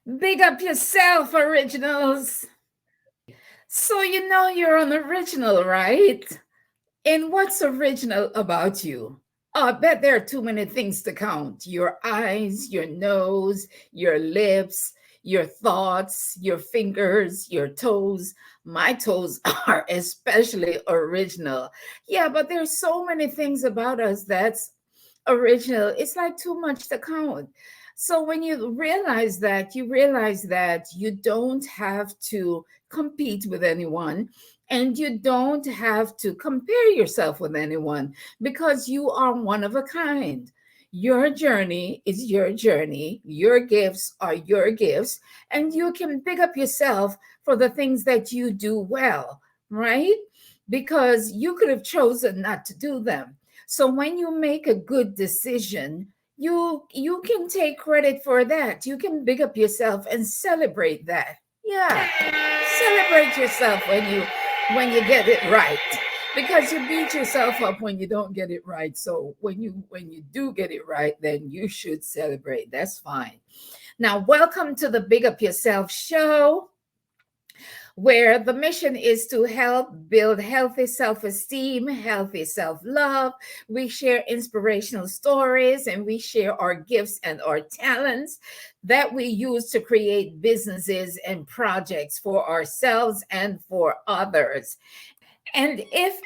Big up yourself, originals. So you know you're an original, right? And what's original about you? Oh, I bet there are too many things to count. Your eyes, your nose, your lips, your thoughts, your fingers, your toes. My toes are especially original. Yeah, but there's so many things about us that's original. It's like too much to count. So when you realize that you don't have to compete with anyone and you don't have to compare yourself with anyone because you are one of a kind. Your journey is your journey, your gifts are your gifts, and you can pick up yourself for the things that you do well, right? Because you could have chosen not to do them. So when you make a good decision, you can take credit for that. You can big up yourself and celebrate that. Yeah. Celebrate yourself when you get it right. Because you beat yourself up when you don't get it right. So when you do get it right, then you should celebrate. That's fine. Now, welcome to the Big Up Yourself show, where the mission is to help build healthy self esteem, healthy self love. We share inspirational stories and we share our gifts and our talents that we use to create businesses and projects for ourselves and for others. And if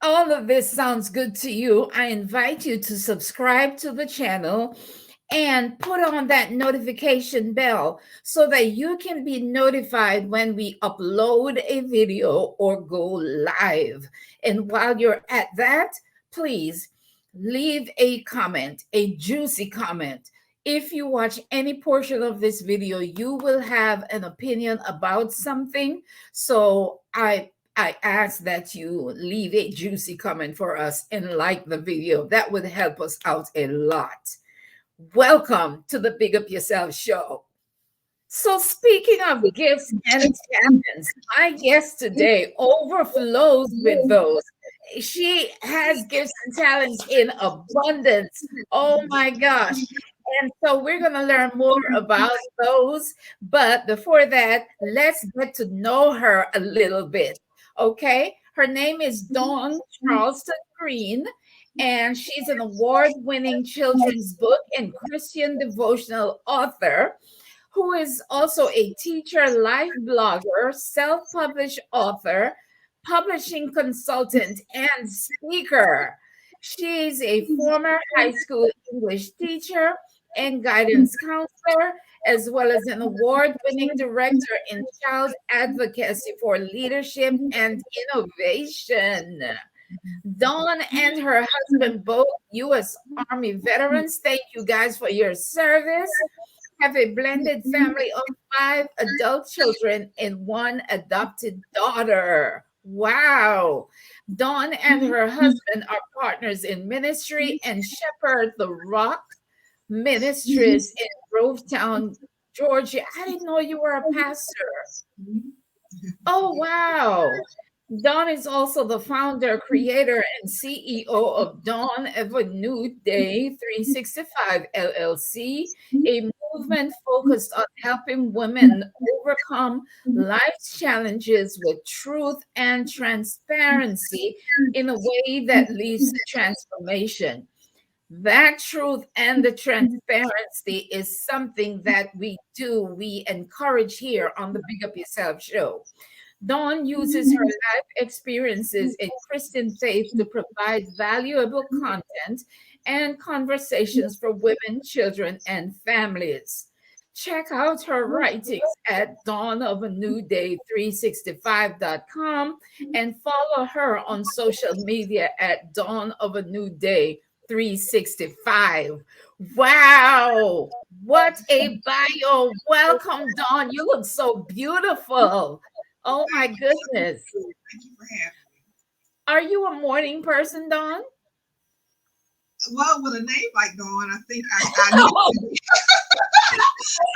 all of this sounds good to you, I invite you to subscribe to the channel and put on that notification bell so that you can be notified when we upload a video or go live. And while you're at that, please leave a comment, a juicy comment. If you watch any portion of this video, you will have an opinion about something. So I ask that you leave a juicy comment for us and like the video. That would help us out a lot. Welcome to the Big Up Yourself show. So, speaking of gifts and talents, my guest today overflows with those. She has gifts and talents in abundance. Oh my gosh. And so, we're going to learn more about those. But before that, let's get to know her a little bit. Okay. Her name is Dawn Charleston Green, and she's an award winning children's book and Christian devotional author who is also a teacher, life blogger, self published author, publishing consultant, and speaker. She's a former high school English teacher and guidance counselor, as well as an award winning director in child advocacy for leadership and innovation. Dawn and her husband, both U.S. Army veterans, thank you guys for your service. Have a blended family of 5 adult children and 1 adopted daughter. Wow. Dawn and her husband are partners in ministry and shepherd the Rock Ministries in Grovetown, Georgia. I didn't know you were a pastor. Oh, wow. Dawn is also the founder, creator, and CEO of Dawn of a New Day 365 LLC, a movement focused on helping women overcome life's challenges with truth and transparency in a way that leads to transformation. That truth and the transparency is something that we encourage here on the Big Up Yourself show. Dawn uses her life experiences in Christian faith to provide valuable content and conversations for women, children, and families. Check out her writings at dawnofenewday365.com and follow her on social media at Dawn of a New Day 365. Wow, what a bio. Welcome, Dawn. You look so beautiful. Oh my goodness. Thank you for having me. Are you a morning person, Dawn? Well, with a name like Dawn, I think I need to be.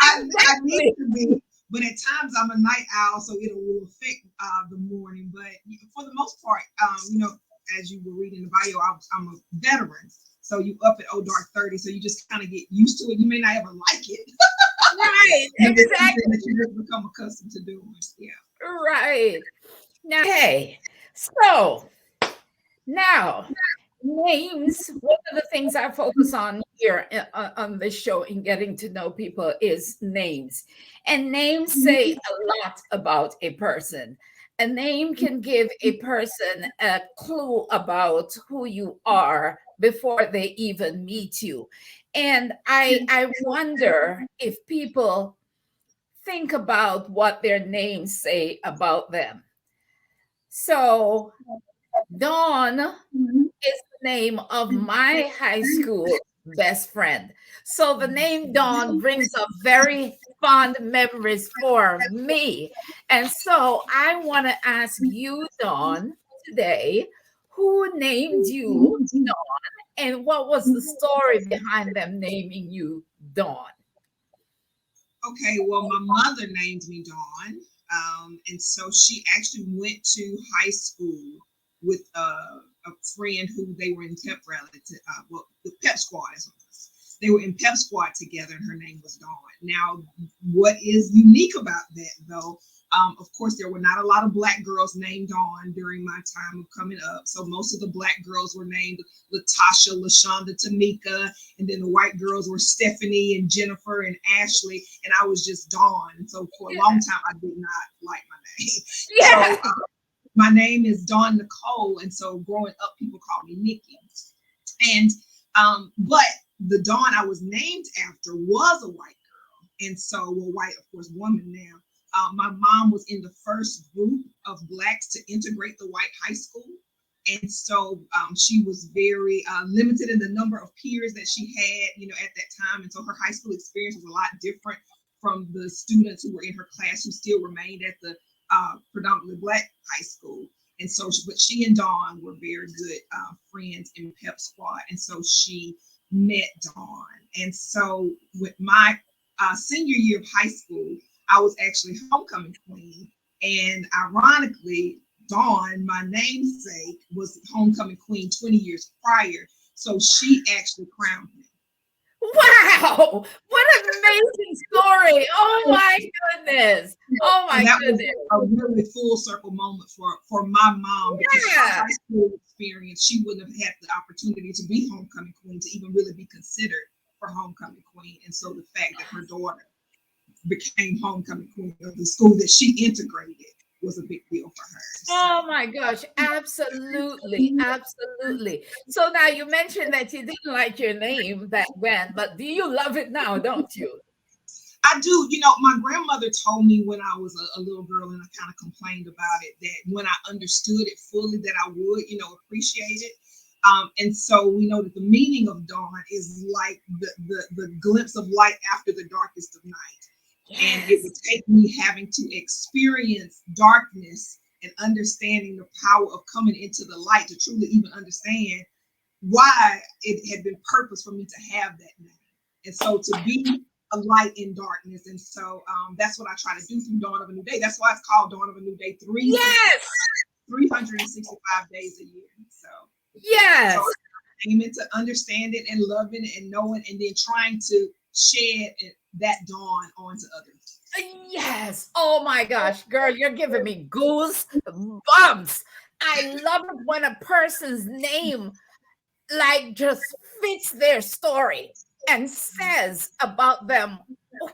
I need Exactly. to be, but at times I'm a night owl, so it will affect the morning. But for the most part, as you were reading the bio, I'm a veteran. So you up at old dark 30, so you just kind of get used to it. You may not ever like it, Right, Maybe it's something exactly. that you just become accustomed to doing. Yeah. Right. Now, okay. So now, names, one of the things I focus on here on this show in getting to know people is names. And names say a lot about a person. A name can give a person a clue about who you are before they even meet you. And I wonder if people think about what their names say about them. So, Dawn is the name of my high school best friend. So the name Dawn brings up very fond memories for me. And so I want to ask you, Dawn, today, who named you Dawn and what was the story behind them naming you Dawn? Okay, well, my mother named me Dawn, and so she actually went to high school with a friend who they were in pep rally. Well, the pep squad is what it was. They were in pep squad together, and her name was Dawn. Now, what is unique about that, though? Of course, there were not a lot of Black girls named Dawn during my time of coming up. So most of the Black girls were named Latasha, LaShonda, Tamika, and then the white girls were Stephanie and Jennifer and Ashley, and I was just Dawn. And so for a Yeah. long time, I did not like my name. Yeah. So my name is Dawn Nicole, and so growing up, people called me Nikki. And but the Dawn I was named after was a white girl, and so well, white, of course, woman now. My mom was in the first group of Blacks to integrate the white high school. And so she was very limited in the number of peers that she had, at that time. And so her high school experience was a lot different from the students who were in her class who still remained at the predominantly Black high school. And so, but she and Dawn were very good friends in Pep Squad. And so she met Dawn. And so with my senior year of high school, I was actually homecoming queen. And ironically, Dawn, my namesake, was homecoming queen 20 years prior. So she actually crowned me. Wow. What an amazing story. Oh my goodness. Oh And my that was goodness. a really full circle moment for my mom because her Yeah. high school experience, she wouldn't have had the opportunity to be homecoming queen, to even really be considered for homecoming queen. And so the fact that her daughter became homecoming queen of the school that she integrated was a big deal for her. Oh my gosh, absolutely, absolutely. So now you mentioned that you didn't like your name back then, but do you love it now, don't you? I do. My grandmother told me when I was a little girl, and I kind of complained about it, that when I understood it fully, that I would, appreciate it. And so we know that the meaning of dawn is like the glimpse of light after the darkest of night. And it would Yes. take me having to experience darkness and understanding the power of coming into the light to truly even understand why it had been purpose for me to have that name. And so to be a light in darkness. And so that's what I try to do through Dawn of a New Day. That's why it's called Dawn of a New Day, Yes. 365 days a year. So Yes. aiming to understand it and loving it and knowing, and then trying to shed that dawn onto others. Yes. Oh my gosh, girl, you're giving me goose bumps. I love it when a person's name like just fits their story and says about them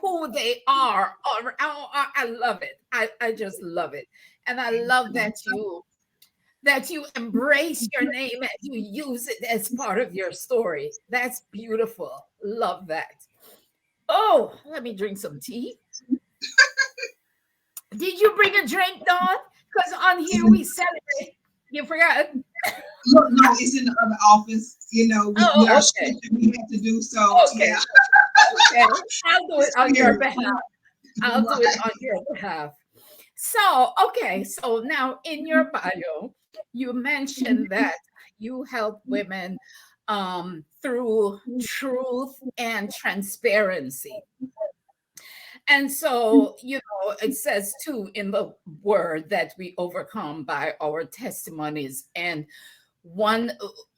who they are. I love it. I just love it. And I love that you embrace your name and you use it as part of your story. That's beautiful. Love that. Oh, let me drink some tea. Did you bring a drink, Dawn? Because on here we celebrate. You forgot? Look, no, it's in the other office. We Oh, our okay. shift that we had to do. So Okay. yeah, Okay. I'll do it it's on your here. behalf. I'll do it Right. on your behalf. So, okay. So now in your bio, you mentioned that you help women through truth and transparency. And so, it says too in the word that we overcome by our testimonies. And one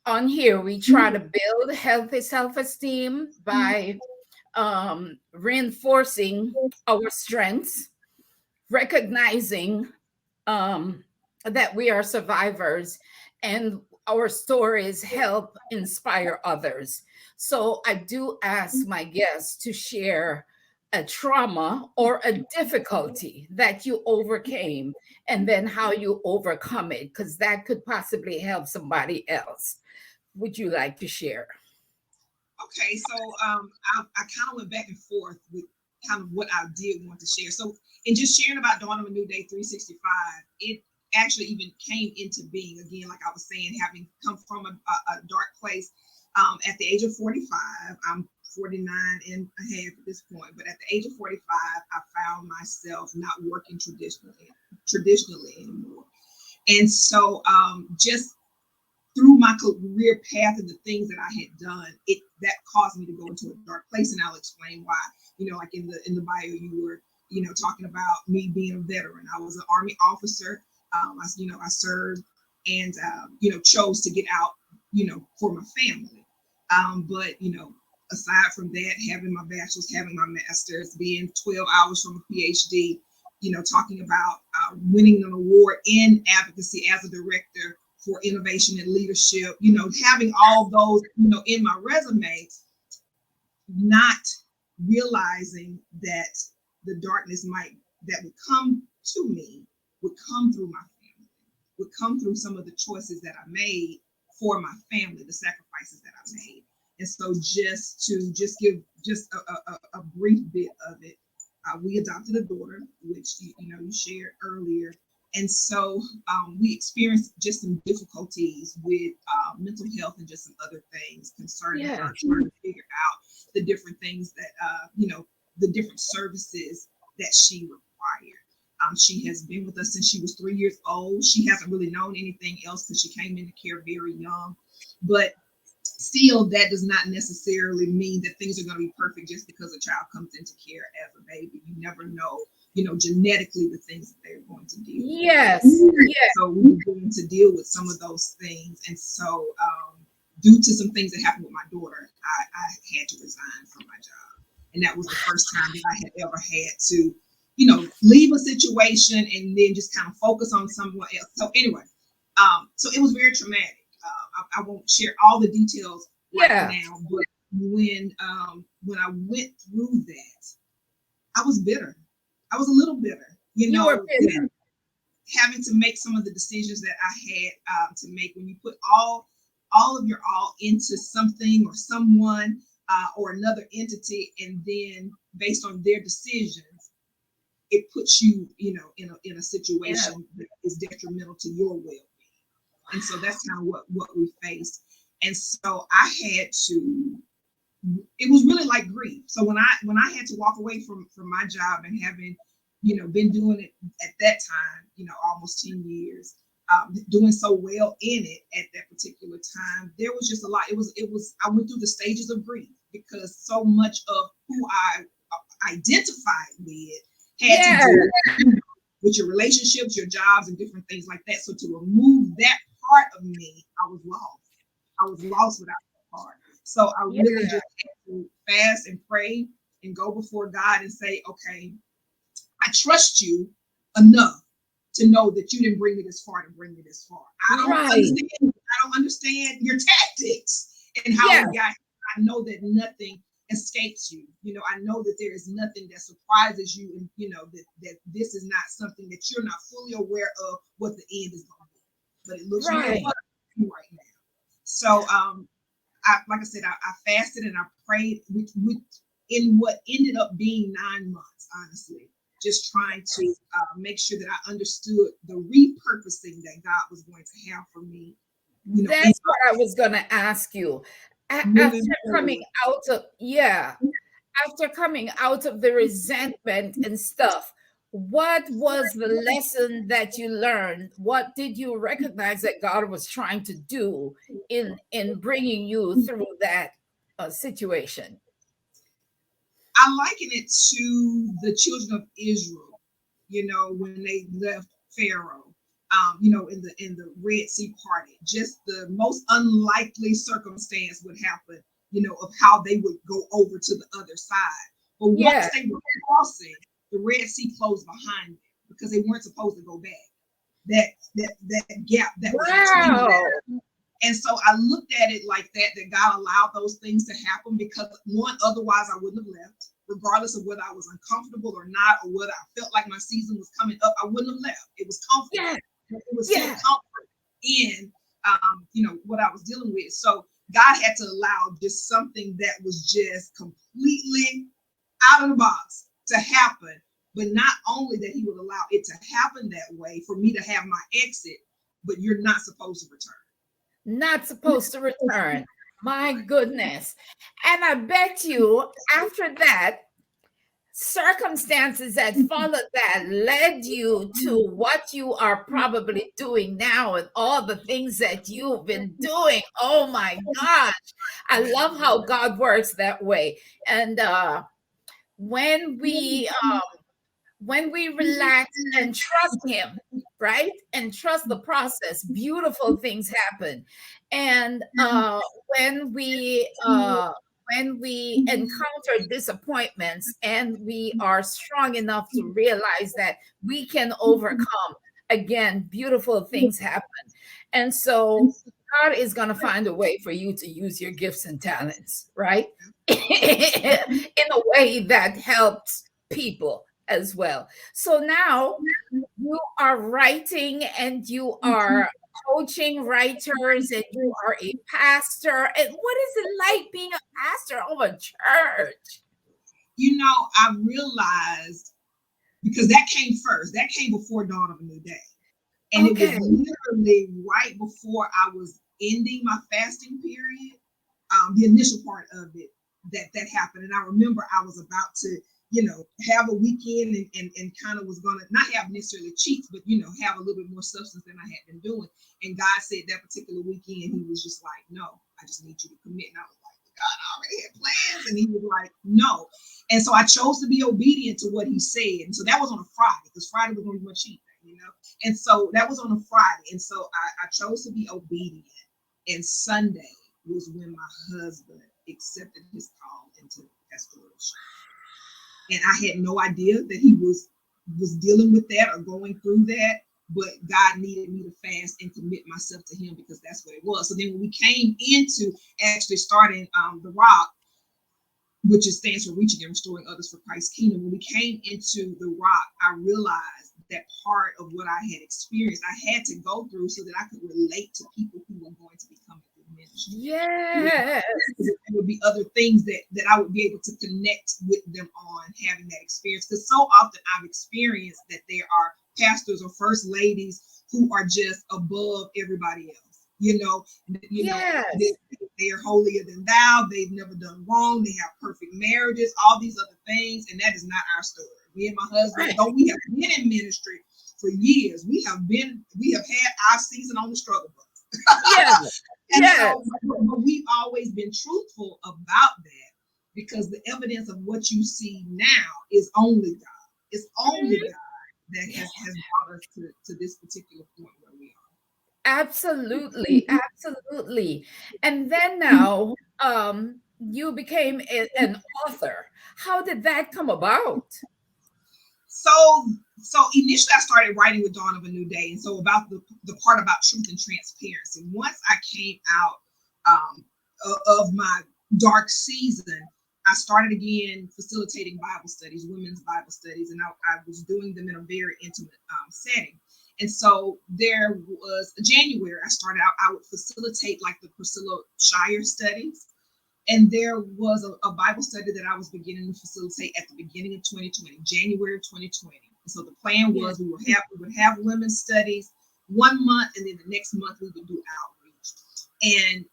on here, we try to build healthy self esteem by reinforcing our strengths, recognizing um, that we are survivors and our stories help inspire others. So I do ask my guests to share a trauma or a difficulty that you overcame and then how you overcome it, because that could possibly help somebody else. Would you like to share? Okay, so I kind of went back and forth with kind of what I did want to share. So in just sharing about Dawn of a New Day 365, it actually even came into being again, like I was saying, having come from a dark place. At the age of 45, I'm 49 and a half at this point, but at the age of 45, I found myself not working traditionally anymore. And so just through my career path and the things that I had done, it that caused me to go into a dark place, and I'll explain why. Like in the bio, you were talking about me being a veteran. I was an Army officer. I served and chose to get out, for my family. But aside from that, having my bachelor's, having my master's, being 12 hours from a PhD, talking about winning an award in advocacy as a director for innovation and leadership, having all those, in my resume, not realizing that the darkness that would come to me would come through my family, would come through some of the choices that I made for my family, the sacrifices that I made. And so just give just a brief bit of it. We adopted a daughter, which you shared earlier. And so we experienced just some difficulties with mental health and just some other things concerning her, trying to figure out the different things that, the different services that she required. She has been with us since she was 3 years old. She hasn't really known anything else because she came into care very young. But still, that does not necessarily mean that things are going to be perfect just because a child comes into care as a baby. You never know, genetically the things that they're going to deal with. Yes. So we were going to deal with some of those things. And so due to some things that happened with my daughter, I had to resign from my job. And that was the first time that I had ever had to, leave a situation and then just kind of focus on someone else. So anyway, so it was very traumatic. I won't share all the details right now, but when I went through that, I was bitter. I was a little bitter, You were bitter. having to make some of the decisions that I had to make. When you put all of your all into something or someone or another entity, and then based on their decisions, it puts you, in a situation that is detrimental to your well-being. And so that's kind of what we faced. And so I had to. It was really like grief. So when I had to walk away from my job and having, been doing it at that time, almost 10 years, doing so well in it at that particular time, there was just a lot. It was. I went through the stages of grief because so much of who I identified with had to do with your relationships, your jobs, and different things like that. So to remove that part of me, I was lost. I was lost without that part. So I really just had to fast and pray and go before God and say, okay, I trust you enough to know that you didn't bring me this far to bring me this far. I don't understand your tactics and how we got here. I know that nothing escapes you. I know that there is nothing that surprises you, and that this is not something that you're not fully aware of what the end is going to be. But it looks really fun right now. So like I said, I fasted and I prayed in what ended up being 9 months, honestly, just trying to make sure that I understood the repurposing that God was going to have for me. That's what I was going to ask you. After coming out of, after coming out of the resentment and stuff, what was the lesson that you learned? What did you recognize that God was trying to do in bringing you through that situation? I liken it to the children of Israel, when they left Pharaoh, in the Red Sea party. Just the most unlikely circumstance would happen. of how they would go over to the other side. But once Yeah. they were crossing, the Red Sea closed behind them because they weren't supposed to go back. That gap that was between Wow. them. And so I looked at it like that God allowed those things to happen because one, otherwise I wouldn't have left, regardless of whether I was uncomfortable or not, or whether I felt like my season was coming up, I wouldn't have left. It was comfortable. Yeah. It was so Yeah. comfort in, what I was dealing with. So God had to allow just something that was just completely out of the box to happen. But not only that he would allow it to happen that way for me to have my exit, but you're not supposed to return. Not supposed to return. My goodness. And I bet you after that, circumstances that followed that led you to what you are probably doing now and all the things that you've been doing. Oh my gosh. I love how God works that way. And when we relax and trust him, right, and trust the process, beautiful things happen. And when we encounter disappointments and we are strong enough to realize that we can overcome, again, beautiful things happen. And so God is going to find a way for you to use your gifts and talents, right? In a way that helps people as well. So now you are writing and you are coaching writers and you are a pastor. And what is it like being a pastor of a church? I realized because that came first, that came before Dawn of a New Day. And it was Okay. literally right before I was ending my fasting period, the initial part of it that happened. And I remember I was about to, have a weekend and kind of was going to not have necessarily cheats, but, have a little bit more substance than I had been doing. And God said that particular weekend, he was just like, no, I just need you to commit. And I was like, God, I already had plans. And he was like, no. And so I chose to be obedient to what he said. And so that was on a Friday because Friday was going to be my cheat day, And so that was on a Friday. And so I chose to be obedient. And Sunday was when my husband accepted his call into pastoral. And I had no idea that he was dealing with that or going through that. But God needed me to fast and commit myself to him because that's what it was. So then when we came into actually starting The Rock, which stands for Reaching and Restoring Others for Christ's Kingdom. When we came into The Rock, I realized that part of what I had experienced, I had to go through so that I could relate to people who were going to be coming through ministry. Yes. There would be other things that I would be able to connect with them on having that experience. Because so often I've experienced that there are pastors or first ladies who are just above everybody else. Yes. They are holier than thou. They've never done wrong. They have perfect marriages, all these other things. And that is not our story. Me and my husband, though we have been in ministry for years, we have had our season on the struggle bus. Yes. And Yes. so, but we've always been truthful about that because the evidence of what you see now is only God. It's only God that has brought us to this particular point where we are. Absolutely, absolutely. And then now, you became an author. How did that come about? So initially I started writing with Dawn of a New Day. And so about the part about truth and transparency. Once I came out of my dark season, I started again facilitating Bible studies, women's Bible studies, and I was doing them in a very intimate setting. And so there was January, I started out, I would facilitate like the Priscilla Shire studies. And there was a Bible study that I was beginning to facilitate at the beginning of 2020, January of 2020. And so the plan was we would have women's studies 1 month, and then the next month we would do outreach. And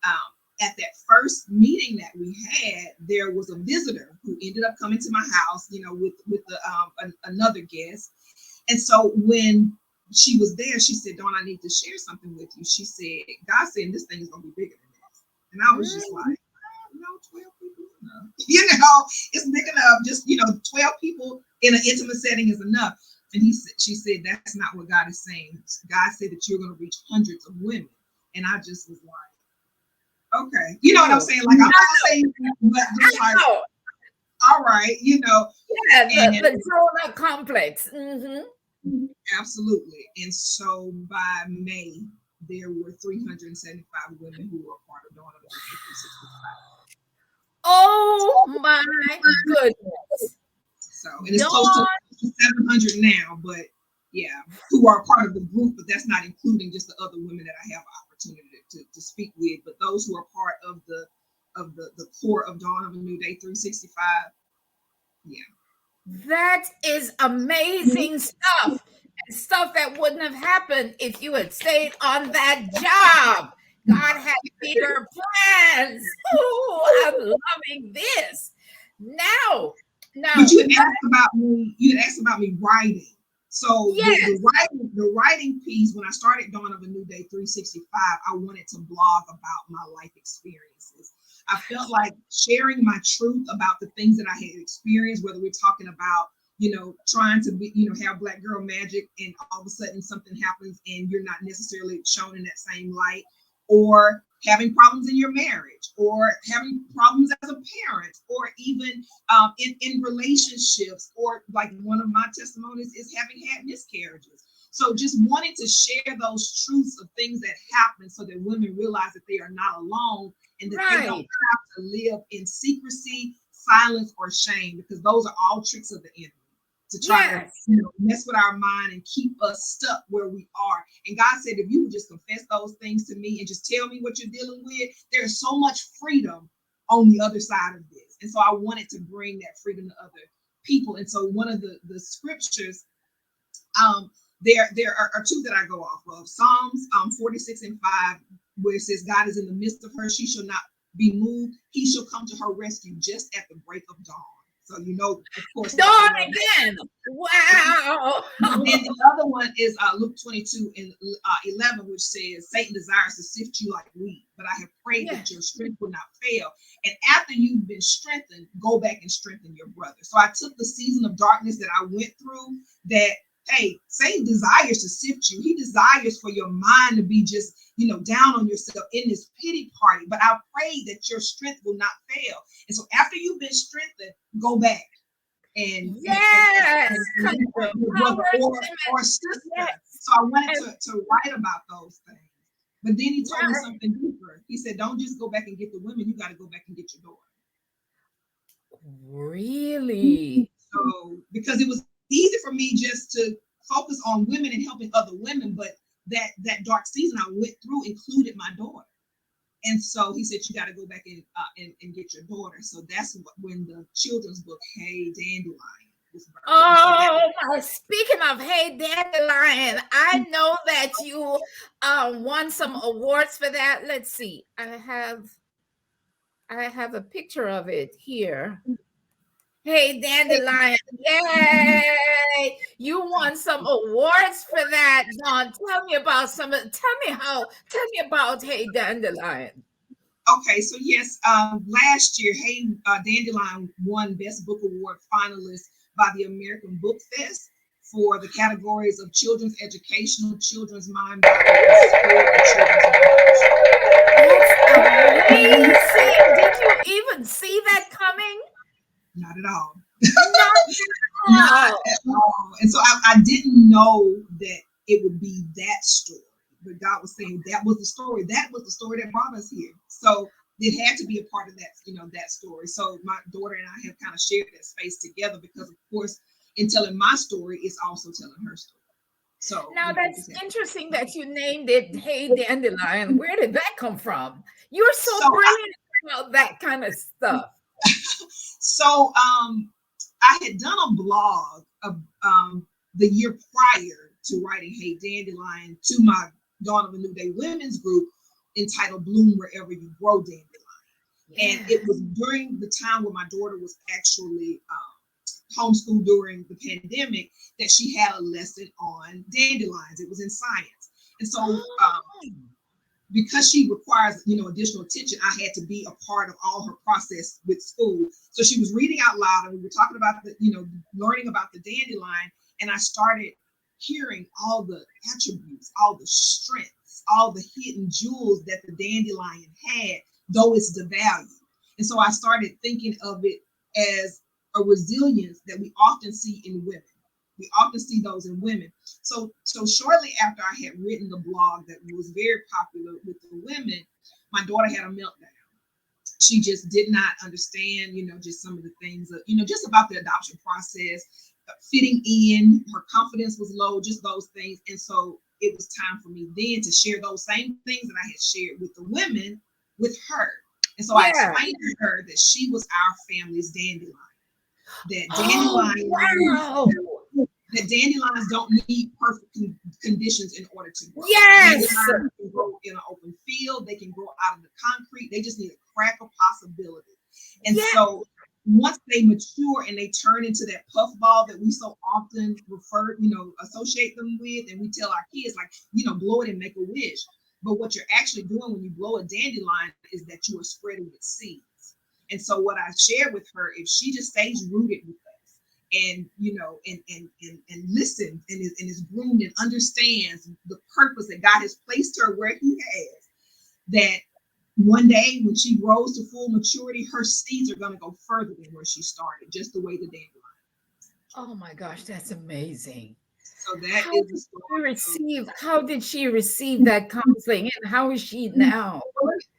at that first meeting that we had, there was a visitor who ended up coming to my house, with another guest. And so when she was there, she said, Dawn, I need to share something with you. She said, God said this thing is going to be bigger than this. And I was just like, 12 people is enough. It's big enough. Just, 12 people in an intimate setting is enough. And she said, that's not what God is saying. God said that you're going to reach hundreds of women. And I just was like, Okay. You know what I'm saying? Like, I'm not saying, but just like, all right, Yeah, and the donor complex. absolutely. And so by May, there were 375 women who were a part of Dawn of the New Day 365. Oh my goodness. So, and it's close to Dawn. 700 now, but yeah, who are a part of the group, but that's not including just the other women that I have opportunity to speak with, but those who are part of the core of Dawn of a New Day 365. Yeah. That is amazing stuff. Stuff that wouldn't have happened if you had stayed on that job. God had bigger plans. Oh, I'm loving this. Now, But now, you had asked about me. You had asked about me writing. So yes, the writing piece, when I started Dawn of a New Day 365, I wanted to blog about my life experiences. I felt like sharing my truth about the things that I had experienced, whether we're talking about, trying to be, have black girl magic, and all of a sudden something happens and you're not necessarily shown in that same light, or having problems in your marriage, or having problems as a parent, or even in relationships, or like one of my testimonies is having had miscarriages. So just wanting to share those truths of things that happen so that women realize that they are not alone, and that they don't right. have to live in secrecy, silence, or shame, because those are all tricks of the enemy to try to Yes, mess with our mind and keep us stuck where we are. And God said, if you would just confess those things to me and just tell me what you're dealing with, there's so much freedom on the other side of this. And so I wanted to bring that freedom to other people. And so one of the scriptures, there are two that I go off of. Psalms 46:5, where it says, God is in the midst of her, she shall not be moved. He shall come to her rescue just at the break of dawn. So, of course, dawn I love again. that. Wow. And then the other one is Luke 22 and 11, which says, Satan desires to sift you like wheat, but I have prayed that Yes. your strength will not fail. And after you've been strengthened, go back and strengthen your brother. So I took the season of darkness that I went through, that, hey, Satan desires to sift you. He desires for your mind to be just, down on yourself in this pity party. But I pray that your strength will not fail. And so after you've been strengthened, go back and Yes. Come your on, brother power. or sister. Yes. So I wanted And to write about those things. But then he told me right. something deeper. He said, don't just go back and get the women, you got to go back and get your daughter. Really? So because it was easy for me just to focus on women and helping other women, but that dark season I went through included my daughter. And so he said, you got to go back and get your daughter. So that's when the children's book, Hey Dandelion, was birthed. Oh my! Speaking of Hey Dandelion, I know that you won some awards for that. Let's see. I have a picture of it here. Hey Dandelion, yay! You won some awards for that, Dawn. Tell me about tell me about Hey Dandelion. Okay, so yes, last year, Hey Dandelion won Best Book Award finalist by the American Book Fest for the categories of children's educational, children's mind, body, and spirit, and children's That's amazing. Did you even see that coming? not at all. Not at Not all. at all. And so I didn't know that it would be that story. But God was saying that was the story. That was the story that brought us here. So it had to be a part of that, that story. So my daughter and I have kind of shared that space together because, of course, in telling my story, it's also telling her story. So Now that's just interesting that you named it Hey Dandelion. Where did that come from? You're so so brilliant about that kind of stuff. so I had done a blog of the year prior to writing Hey Dandelion to my Dawn of a New Day women's group entitled Bloom Wherever You Grow Dandelion. And Yeah. it was during the time when my daughter was actually homeschooled during the pandemic that she had a lesson on dandelions. It was in science. And so because she requires, additional attention, I had to be a part of all her process with school. So she was reading out loud and we were talking about learning about the dandelion. And I started hearing all the attributes, all the strengths, all the hidden jewels that the dandelion had though it's devalued. And so I started thinking of it as a resilience that we often see in women. We often see those in women. So shortly after I had written the blog that was very popular with the women, my daughter had a meltdown. She just did not understand, just some of the things, just about the adoption process, fitting in. Her confidence was low, just those things. And so it was time for me then to share those same things that I had shared with the women with her. And so I Yeah. explained to her that she was our family's dandelion. That Oh, wow. that dandelions don't need perfect conditions in order to grow. Yes. Dandelions can grow in an open field. They can grow out of the concrete. They just need a crack of possibility. And Yeah. so once they mature and they turn into that puffball that we so often associate them with, and we tell our kids, like, blow it and make a wish. But what you're actually doing when you blow a dandelion is that you are spreading its seeds. And so what I shared with her, if she just stays rooted with us, and and listens and is groomed and understands the purpose that God has placed her where He has, that one day when she grows to full maturity, her seeds are going to go further than where she started, just the way the dandelion. Oh my gosh, that's amazing. So that How is the did she story of. receive? How did she receive that counseling, and how is she now?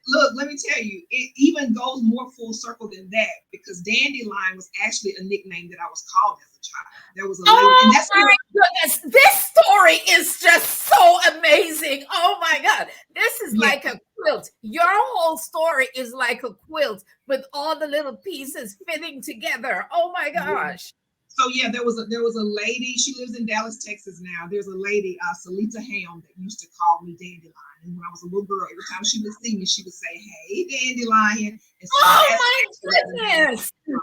Look, let me tell you, it even goes more full circle than that, because dandelion was actually a nickname that I was called as a child. There was a lady, and Oh that's where. my goodness, this story is just so amazing. Oh my God, this is Yeah, like a quilt. Your whole story is like a quilt with all the little pieces fitting together. Oh my yeah. gosh. So yeah, there was a lady. She lives in Dallas, Texas now. There's a lady, Salita Ham, that used to call me Dandelion. And when I was a little girl, every time she would see me, she would say, "Hey, Dandelion." And so Oh that's my where the name goodness. came from.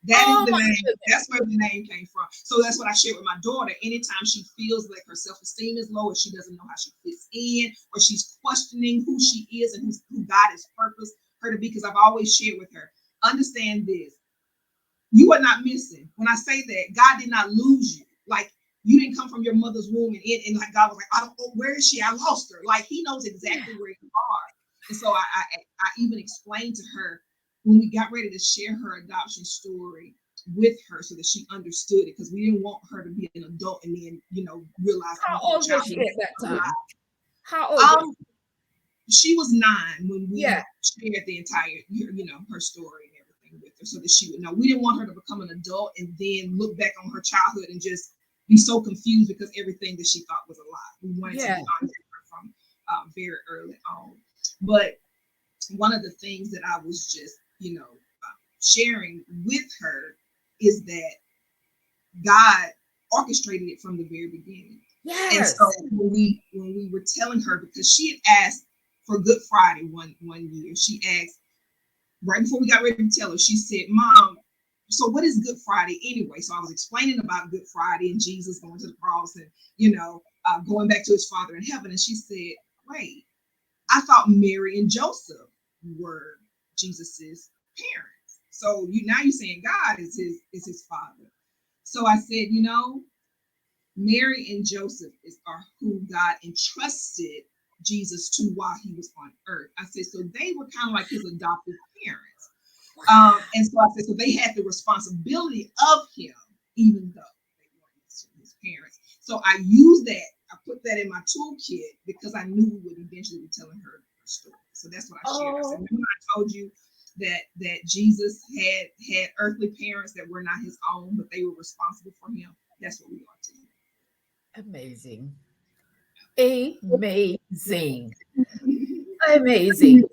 That is Oh the my name. goodness. That's where the name came from. So that's what I share with my daughter. Anytime she feels like her self-esteem is low, or she doesn't know how she fits in, or she's questioning who she is and who God has purposed her to be, because I've always shared with her, understand this: you are not missing. When I say that, God did not lose you. Like, you didn't come from your mother's womb and like God was like, I don't know, where is she? I lost her. Like, He knows Yeah. exactly where you are. And so I even explained to her when we got ready to share her adoption story with her, so that she understood it, because we didn't want her to be an adult and then realize her How whole old was she childhood at that was a lie. time? How old was Um, she was 9 when Yeah. we shared the entire, her story and everything with her, so that she would know. We didn't want her to become an adult and then look back on her childhood and just be so confused because everything that she thought was a lie. We wanted to Yeah. be honest with her from very early on. But one of the things that I was just, sharing with her is that God orchestrated it from the very beginning. And so Yes. when we were telling her, because she had asked for Good Friday one year, she asked right before we got ready to tell her, she said, "Mom, so what is Good Friday anyway?" So I was explaining about Good Friday and Jesus going to the cross and going back to His Father in heaven, and she said, "Wait, I thought Mary and Joseph were Jesus's parents. So now you're saying God is his father." So I said, Mary and Joseph are who God entrusted Jesus to while He was on earth. I said, so they were kind of like His adopted parents. And so I said, so they had the responsibility of Him, even though they weren't his parents. So I used that. I put that in my toolkit because I knew we would eventually be telling her story. So that's what I shared. I said, Oh, remember I told you that Jesus had earthly parents that were not His own, but they were responsible for Him. That's what we are to amazing. Amazing. do. Amazing.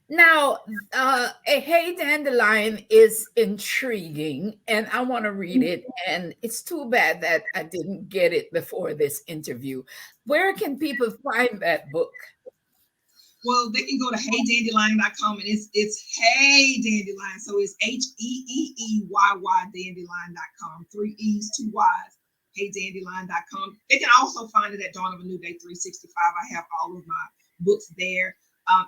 Now, a Hey Dandelion is intriguing, and I want to read it. And it's too bad that I didn't get it before this interview. Where can people find that book? Well, they can go to heydandelion.com, and it's Hey Dandelion. So it's HEEEYY dandelion.com. 3 E's, 2 Y's. Heydandelion.com. They can also find it at Dawn of a New Day 365. I have all of my books there.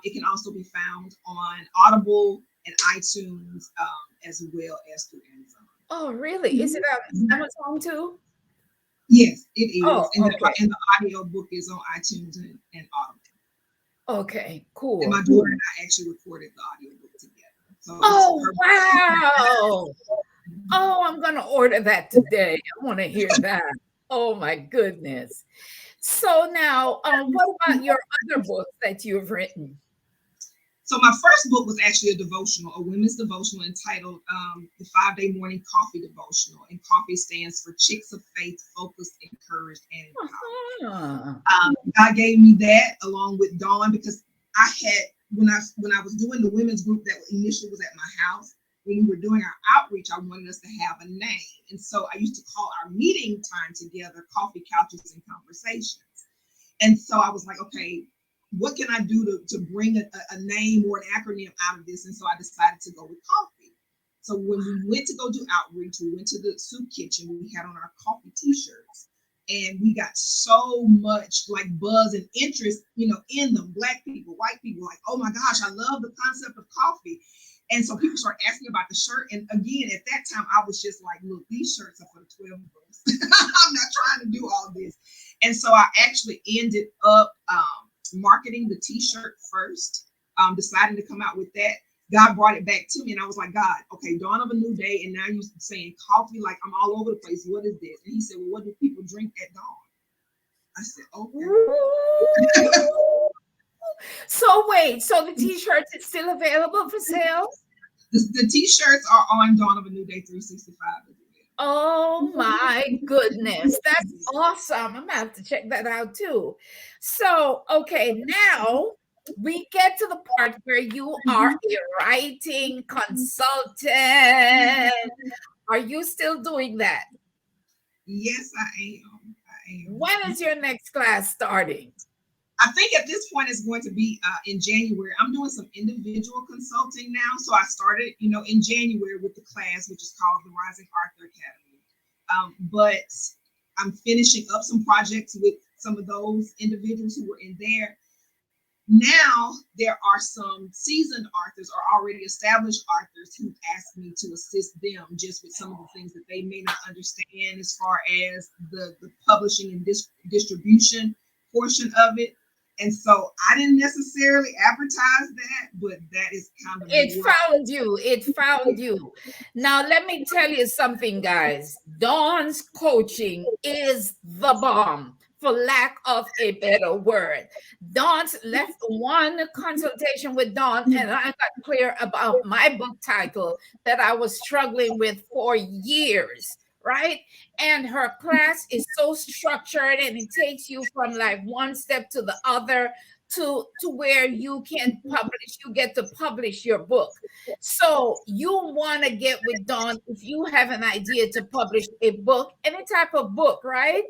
It can also be found on Audible and iTunes, as well as through Amazon. Oh, really? Is it on Amazon too? Yes, it is. Oh, And okay. the audio book is on iTunes and Audible. Okay, And my cool. daughter and I actually recorded the audiobook together. So it's Oh, her. wow. Oh, I'm going to order that today. I want to hear that. Oh, my goodness. So now, what about your other books that you've written? So my first book was actually a devotional, a women's devotional entitled The 5-Day Morning Coffee Devotional. And coffee stands for Chicks of Faith, Focused, Encouraged, and Empowered. Uh-huh. God gave me that along with Dawn because I had when I was doing the women's group that initially was at my house. When we were doing our outreach, I wanted us to have a name, and so I used to call our meeting time together "Coffee Couches and Conversations." And so I was like, okay, what can I do to bring a name or an acronym out of this? And so I decided to go with coffee. So when we went to go do outreach, we went to the soup kitchen. We had on our coffee T-shirts, and we got so much like buzz and interest, in them. Black people, white people, like, oh my gosh, I love the concept of coffee. And so people started asking about the shirt. And again, at that time, I was just like, look, these shirts are for the 12 of us. I'm not trying to do all this. And so I actually ended up marketing the T-shirt first, deciding to come out with that. God brought it back to me, and I was like, God, okay, dawn of a new day, and now you're saying coffee, like I'm all over the place. What is this? And he said, well, what do people drink at dawn? I said, okay. So wait, so the T-shirts is still available for sale? The T-shirts are on Dawn of a New Day 365. Oh my goodness, that's awesome. I'm gonna have to check that out too. So, okay, now we get to the part where you are a writing consultant. Are you still doing that? Yes, I am. When is your next class starting? I think at this point it's going to be in January. I'm doing some individual consulting now. So I started, in January with the class, which is called the Rising Author Academy. But I'm finishing up some projects with some of those individuals who were in there. Now there are some seasoned authors or already established authors who asked me to assist them just with some of the things that they may not understand as far as the publishing and distribution portion of it. And so I didn't necessarily advertise that, but that is kind of it found you. It found you. Now, let me tell you something, guys. Dawn's coaching is the bomb, for lack of a better word. Dawn's left one consultation with Dawn, and I got clear about my book title that I was struggling with for years. Right. And her class is so structured, and it takes you from like one step to the other to where you can publish, you get to publish your book. So you want to get with Dawn if you have an idea to publish a book, any type of book, right?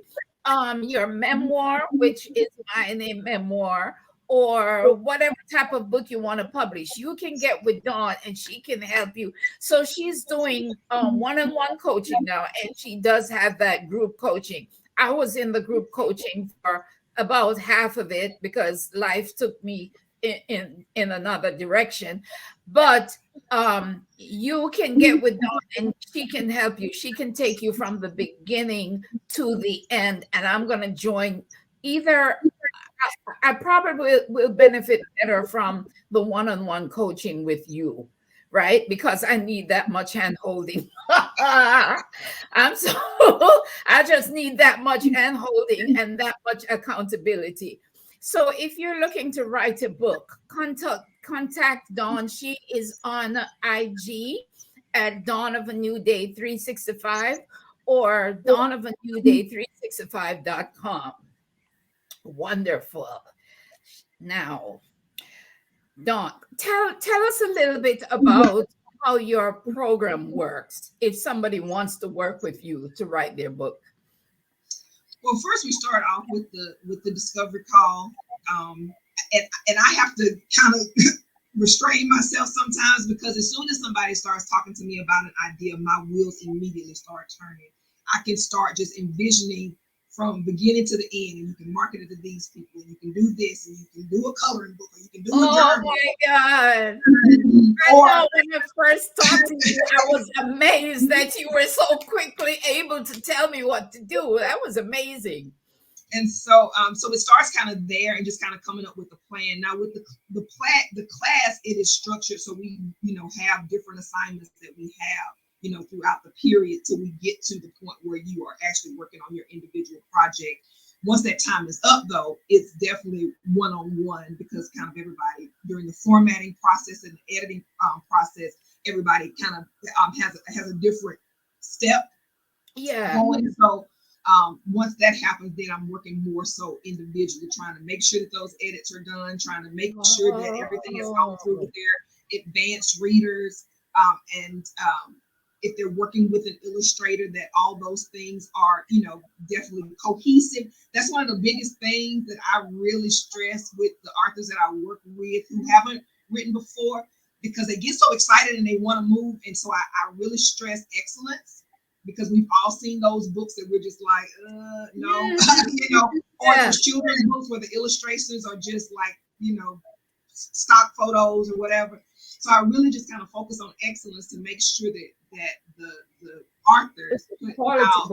Your memoir, which is my name memoir, or whatever type of book you want to publish, you can get with Dawn and she can help you. So she's doing one-on-one coaching now, and she does have that group coaching. I was in the group coaching for about half of it because life took me in another direction. But you can get with Dawn and she can help you. She can take you from the beginning to the end. And I'm going to join either. I probably will benefit better from the one-on-one coaching with you, right? Because I need that much hand holding. I'm so I just need that much hand holding and that much accountability. So if you're looking to write a book, contact Dawn. She is on IG at Dawn of a New Day 365 or Dawn of a New Day 365.com. Wonderful. Now, Dawn, tell us a little bit about how your program works if somebody wants to work with you to write their book. Well, first we start off with the discovery call, and I have to kind of restrain myself sometimes because as soon as somebody starts talking to me about an idea, my wheels immediately start turning. I can start just envisioning from beginning to the end, and you can market it to these people, and you can do this, and you can do a coloring book, or you can do a journal. Oh my God. I know when I first talked to you, I was amazed that you were so quickly able to tell me what to do. That was amazing. And so so it starts kind of there and just kind of coming up with the plan. Now with the class, it is structured so we have different assignments that we have throughout the period till we get to the point where you are actually working on your individual project. Once that time is up, though, it's definitely one-on-one because kind of everybody during the formatting process and the editing process, everybody kind of has a different step going. So once that happens, then I'm working more so individually, trying to make sure that those edits are done, trying to make sure that everything is gone through with their advanced readers, and if they're working with an illustrator, that all those things are, definitely cohesive. That's one of the biggest things that I really stress with the authors that I work with who haven't written before, because they get so excited and they want to move. And so I really stress excellence, because we've all seen those books that we're just like, no, or those children's books where the illustrations are just like, stock photos or whatever. So I really just kind of focus on excellence to make sure that the authors put out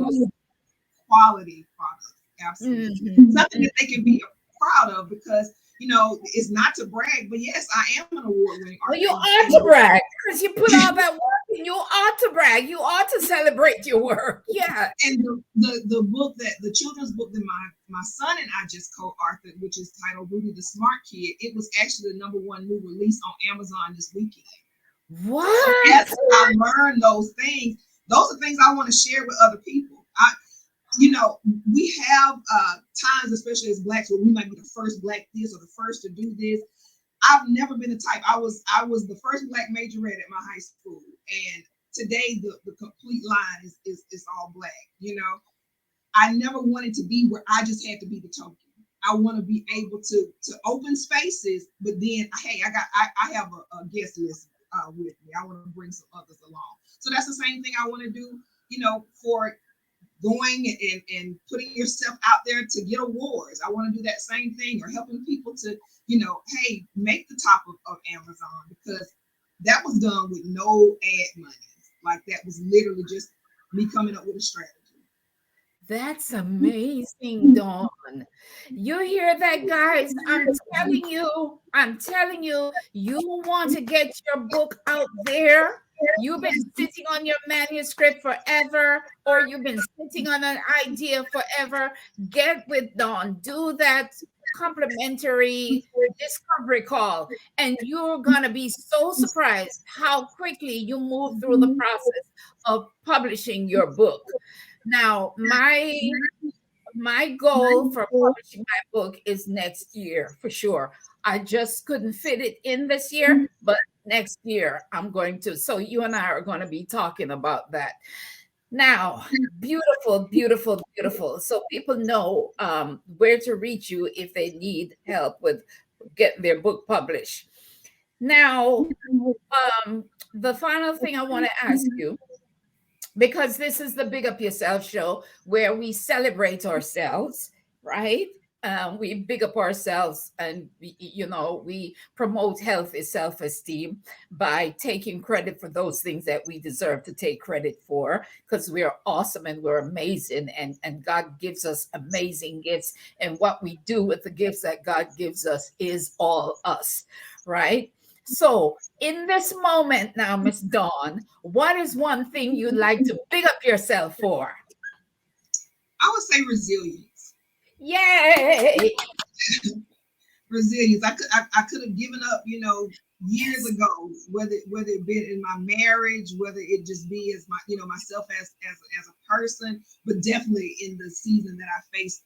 quality products. Absolutely. Something that they can be proud of, because it's not to brag, but yes, I am an award-winning artist. Well, you ought to brag because you put all that work in. You ought to brag. You ought to celebrate your work. Yeah. And the book the children's book that my son and I just co-authored, which is titled Rudy the Smart Kid, it was actually the #1 new release on Amazon this weekend. What? So as I learned those things, those are things I want to share with other people. We have times, especially as Blacks, where we might be the first Black this or the first to do this. I've never been the type. I was the first Black majorette at my high school, and today the complete line is all Black. I never wanted to be where I just had to be the token. I want to be able to open spaces, but then hey, I have a guest list with me. I want to bring some others along. So that's the same thing I want to do. For going and putting yourself out there to get awards. I want to do that same thing, or helping people to, hey, make the top of Amazon, because that was done with no ad money. Like, that was literally just me coming up with a strategy. That's amazing, Dawn. You hear that, guys? I'm telling you, you want to get your book out there. You've been sitting on your manuscript forever, or you've been sitting on an idea forever. Get with Dawn. Do that complimentary discovery call, and you're going to be so surprised how quickly you move through the process of publishing your book. Now, my goal for publishing my book is next year for sure. I just couldn't fit it in this year, but next year I'm going to. So you and I are going to be talking about that. Now, beautiful, beautiful, beautiful. So people know where to reach you if they need help with getting their book published. Now, the final thing I want to ask you, because this is the Big Up YuSelf show where we celebrate ourselves, right? We big up ourselves, and we promote healthy self-esteem by taking credit for those things that we deserve to take credit for, because we're awesome and we're amazing, and God gives us amazing gifts, and what we do with the gifts that God gives us is all us, right? So, in this moment now, Miss Dawn, what is one thing you'd like to big up yourself for? I would say resilience. Yay! Resilience. I could have given up, years ago, whether it been in my marriage, whether it just be as myself as a person, but definitely in the season that I faced,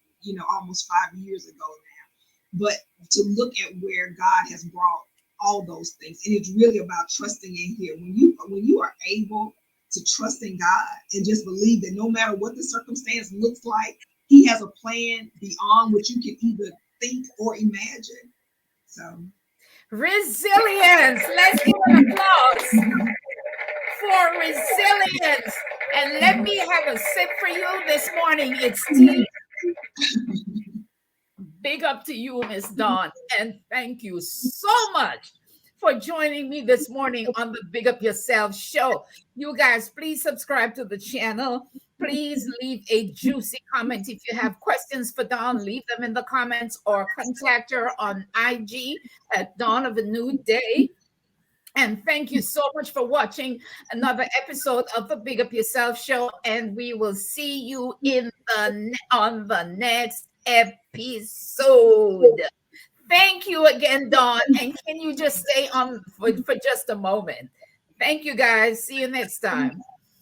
almost 5 years ago now. But to look at where God has brought all those things, and it's really about trusting in Him. When you are able to trust in God and just believe that no matter what the circumstance looks like, He has a plan beyond what you can either think or imagine. So, resilience. Let's give an applause for resilience. And let me have a sip for you this morning. It's tea. Big up to you, Miss Dawn, and thank you so much for joining me this morning on the Big Up YuSelf show. You guys, please subscribe to the channel. Please leave a juicy comment. If you have questions for Dawn, leave them in the comments or contact her on IG at Dawn of a New Day. And thank you so much for watching another episode of the Big Up YuSelf Show. And we will see you on the next episode. Thank you again, Dawn. And can you just stay on for just a moment? Thank you, guys. See you next time.